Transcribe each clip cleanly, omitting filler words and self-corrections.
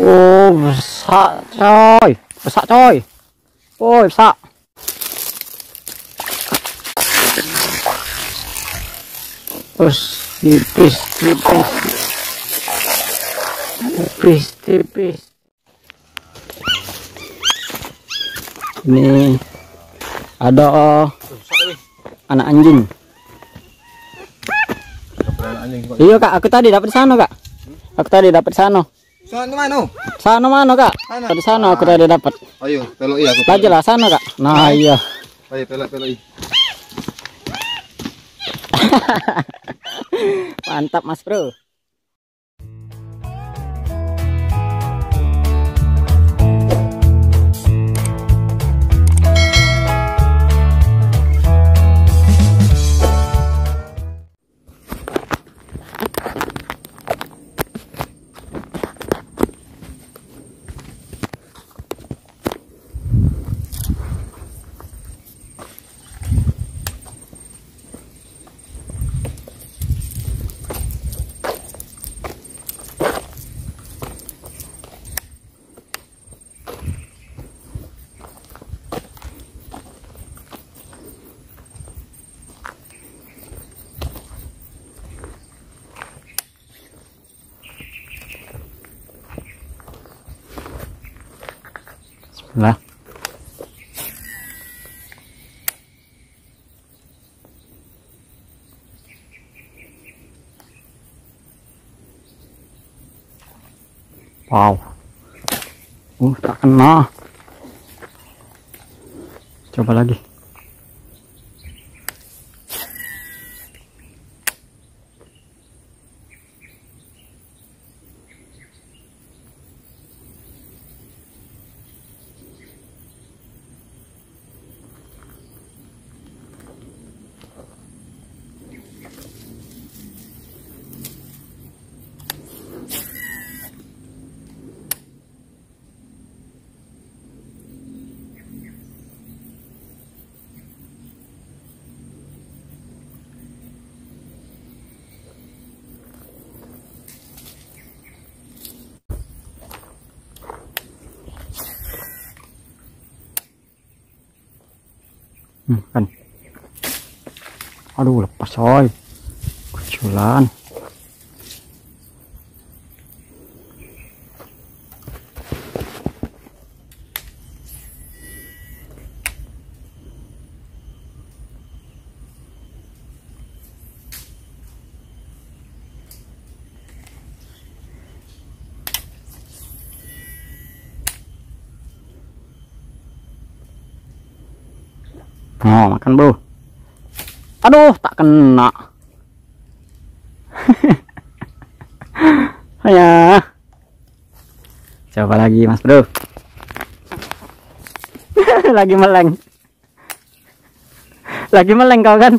Oh, besar coy. Besar coy. Oh, besar. Terus tipis, tipis. Tipis, tipis. Ini ada anak anjing. Iya kak, aku tadi dapat sana kak. Aku tadi dapat sana. Sana mana? Sana mana kak? Tadi sana aku tadi dapat. Ayo, pelok iya aku. Lagi lah sana kak. Nah iya. Ayo pelok iya. Mantap mas bro. Lah. Wow. Tak kena. Coba lagi. Kan. Aduh, lepas coy. Kecilan. Oh, makan bro. Aduh, tak kena. Ya. Coba lagi mas bro. Lagi meleng. Lagi meleng kau kan.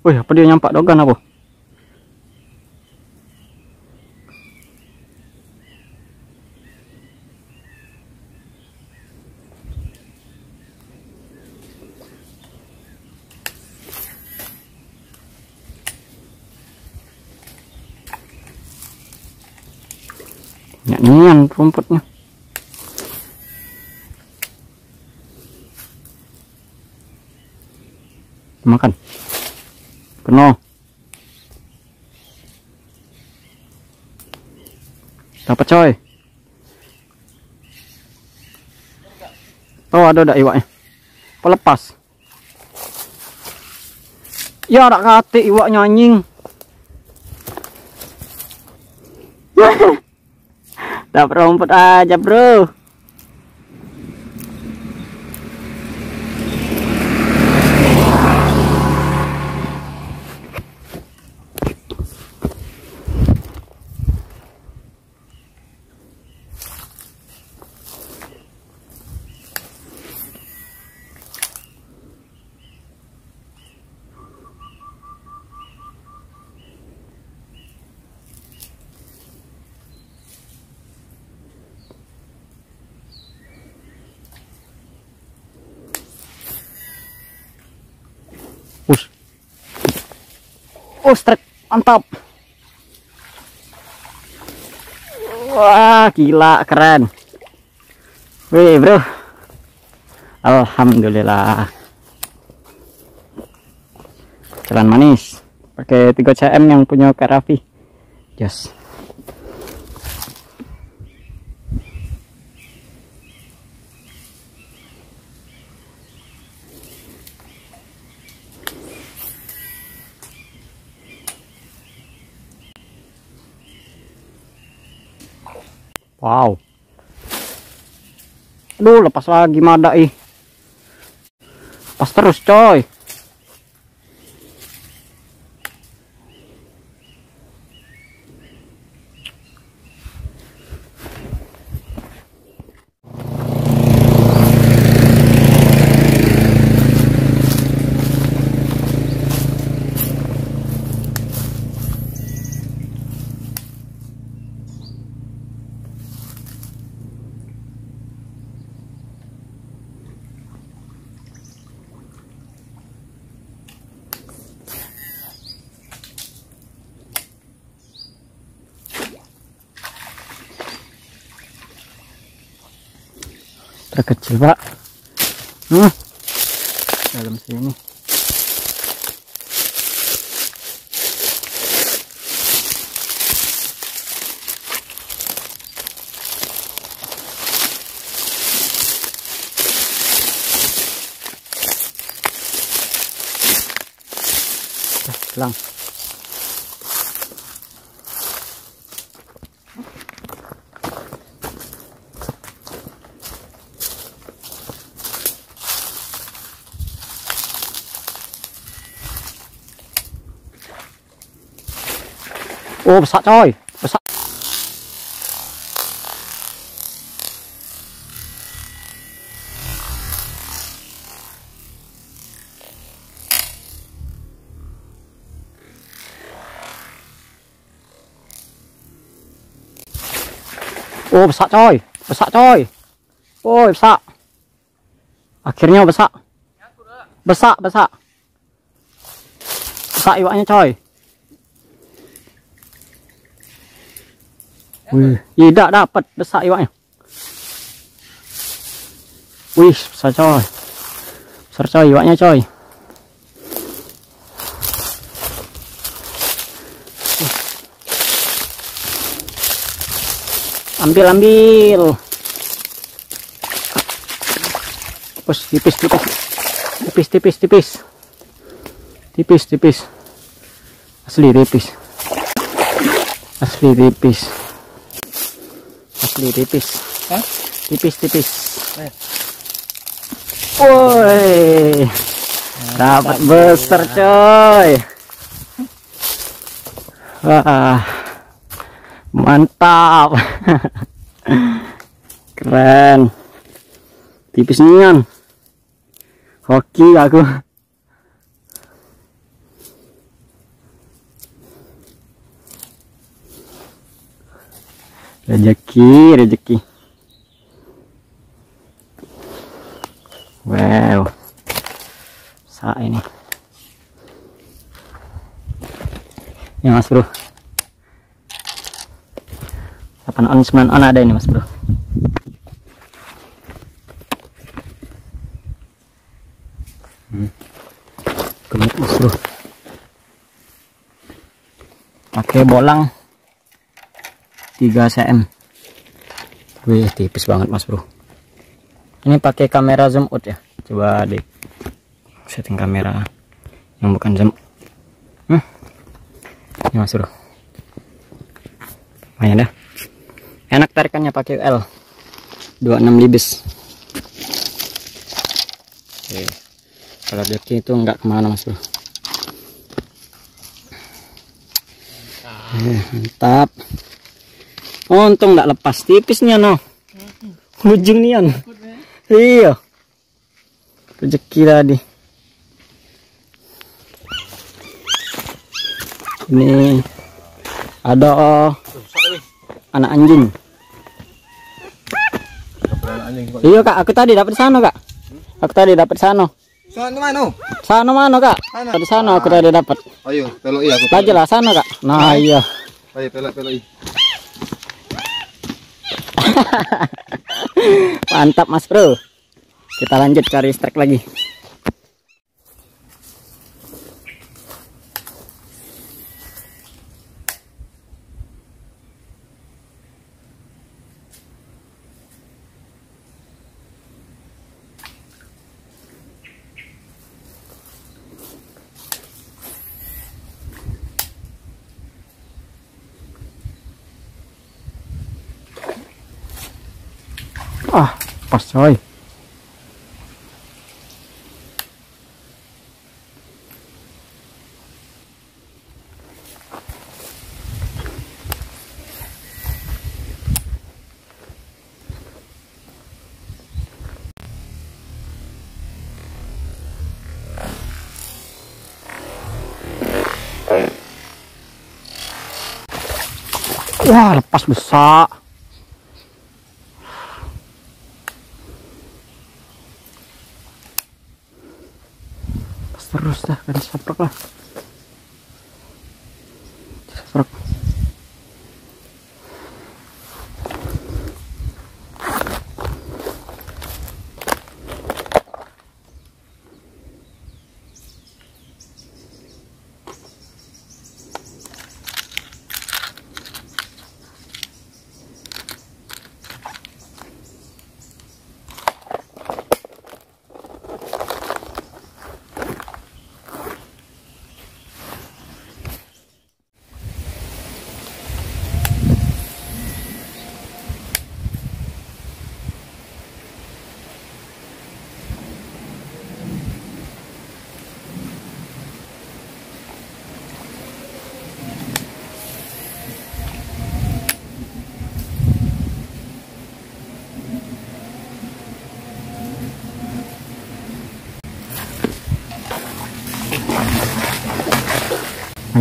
Wih, apa dia nyampak dogan apa? Nyanyian rumputnya. Makan. Penuh. Dapat coy. Oh, ada iwaknya. Pelepas. Ya, rak kate iwaknya anjing. Dapat rumput aja, bro. Oh, strike mantap. Wah, gila, keren. Wih, bro. Alhamdulillah. Jalan manis. Pakai 3 cm yang punya Kak Raffi. Yes. Wow. Aduh, lepas lagi madai. Pas terus, coy. Terkecil, Pak. Dalam sini. Hilang. Oh, besar coy, besar. Oh, besar coy, besar coy. Oh, besar. Akhirnya besar. Besar, besar. Besar iwaknya coy. Wih, tidak dapat besar iwaknya. Wih, besar coy. Besar coy iwaknya coy. Ambil, ambil. Push, tipis, tipis. Tipis, tipis, tipis. Tipis, tipis. Asli tipis. Asli tipis. Asli tipis. Hah? Tipis, tipis. Woi. Dapat besar coy. Wah. Mantap. Keren. Tipis nian. Hoki aku. Rezeki, rezeki. Wow. Saat ini. Ya Mas Bro. 8 on 9 on ada ini Mas Bro. Gemuk Mas Bro. Pakai bolang 3 cm. Wih, tipis banget Mas Bro. Ini pakai kamera zoom out ya. Coba deh setting kamera yang bukan zoom. Ini Mas Bro. Lumayan dah. Enak tarikannya pakai L 26 libis. Oke. Kalau jeki itu enggak kemana Mas Bro. Mantap. Untung enggak lepas, tipisnya no. Ujung nian. Iya. Rezeki tadi. Ini ada anak anjing. Iya Kak, aku tadi dapat sana Kak. Aku tadi dapat sana. Sana mana? Sana mana kak? Sana. Di sana aku udah dapat. Ayo, belok iya aku. Lagi lah sana kak. Nah iya. Ayo belok iya. Mantap mas bro. Kita lanjut cari strike lagi. Ah, pas coy. Wah, lepas besar. Terus dah kan saprek lah, saprek.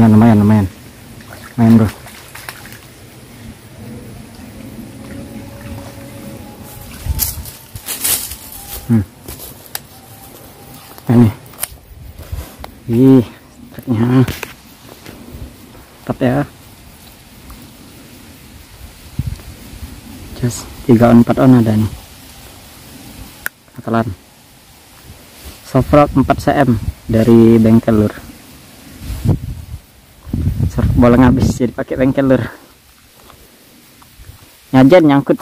Lumayan main bro. Ini triknya tepat ya, just 3 on 4 on ada nih katalan Sofrock 4 cm dari bengkel lur. Bolong habis jadi pakai bengkel lur. Nyajan nyangkut,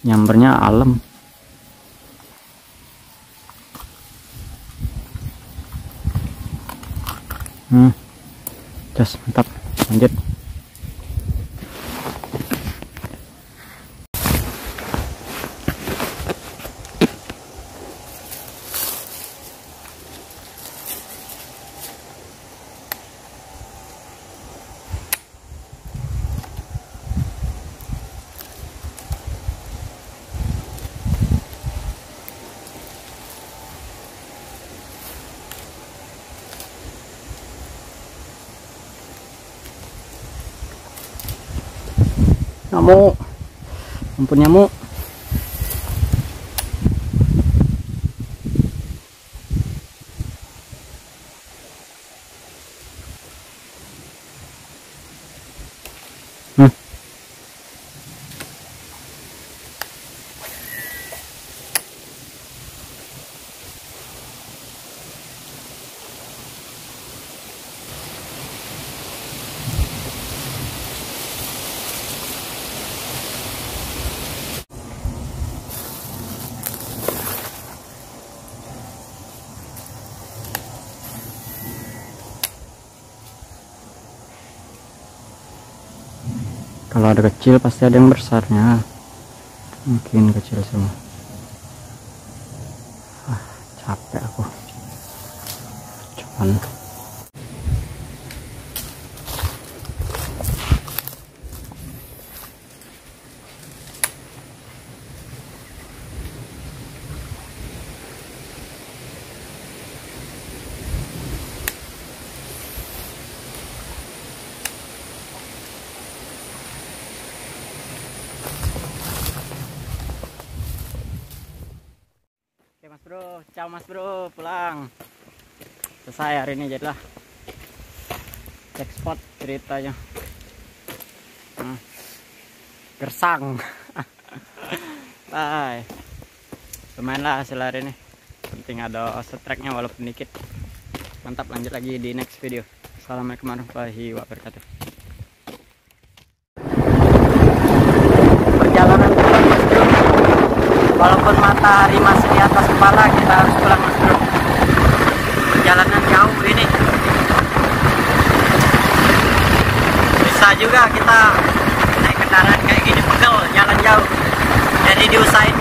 nyambernya alam. Just mantap, lanjut. Nyamuk, ampun nyamuk. Kalau ada kecil pasti ada yang besarnya, mungkin kecil semua. Capek aku cuman Ciao mas bro, pulang. Selesai hari ini jadilah. Cek spot ceritanya. Gersang. Bye. Lumayan lah hasil hari ini. Penting ada setreknya walaupun dikit. Mantap, lanjut lagi di next video. Assalamualaikum warahmatullahi wabarakatuh. Perjalanan pulang mas bro. Walaupun matahari masih di atas kepala, kita harus pulang mas bro. Perjalanan jauh ini. Bisa juga kita naik kendaraan kayak gini, pegel, jalan jauh. Jadi diusahain